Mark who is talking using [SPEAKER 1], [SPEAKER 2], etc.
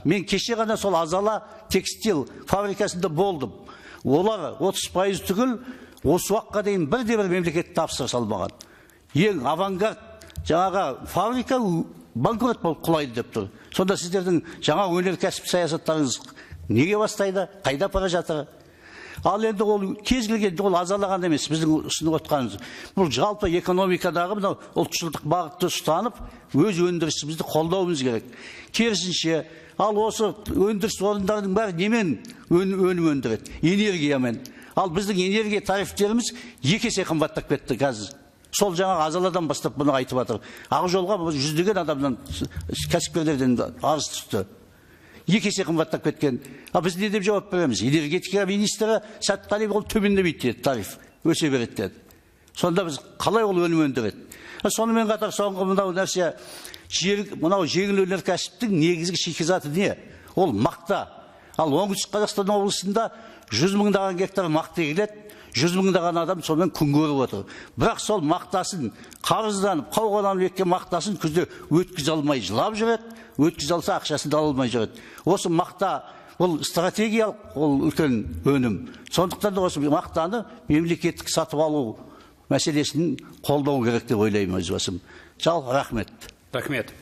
[SPEAKER 1] Мен кеше ғана сол Азала текстил фабрикасында болдым. Олар 30% түгіл, осы уақытқа дейін бірде-бір мемлекет тапсырыс алмаған. Ең авангард жаңағы фабрика банкрот болып құлайды деп тұр. Сонда сіздердің жаңа өнеркәсіп саясаттарыңыз неге бастайды? Қайда бара жатыр? Ал енді ол кез келген ол Азалаған емес, біздің ұсынып отырғанымыз. Бұл жалпы экономикадағы мынау ұлтшылдық бағытты ұстанып, өз өндірісімізді қолдауымыз керек. Керісінше, ал осы өндіріс орындарының бәрі немен өнім өндіреді? Энергиямен. Ал біздің энергия тарифтеріміз 2 есе қымбаттап кетті қазір. Сол жаңа Азаладан бастап бұны айтып жатыр. Ақжолға жүздеген адамнан, кәсіпкерлерден арыз түсті. 2 есе қымбаттап кеткен. Біз не деп жауап береміз? Энергетика министрі Сәтқалиев ол төмендемейді деді, тариф өсе береді деді. Сонда біз қалай ол өнім өндіреді? Сонымен қатар соңғы мынау нәрсе, мынау жеңіл өнеркәсіптің негізгі шикізаты не? Ол мақта. Ал оңтүстік Қазақстан облысында 100 мыңдаған гектар мақта егіледі, 100 мыңдаған адам сонымен күн көріп отыр. Бірақ сол мақтасын қарызданып, қауғаланып еккен мақтасын күзде өткізе алмай жылап жүреді, өткізе алса ақшасын ала алмай жүреді. Осы мақта ол стратегиялық, ол үлкен өнім. Сондықтан да осы мақтаны мемлекеттік сатып алу мәселесін қолдау керек деп ойлаймын өз басым. Жалпы рахмет.
[SPEAKER 2] Рахмет.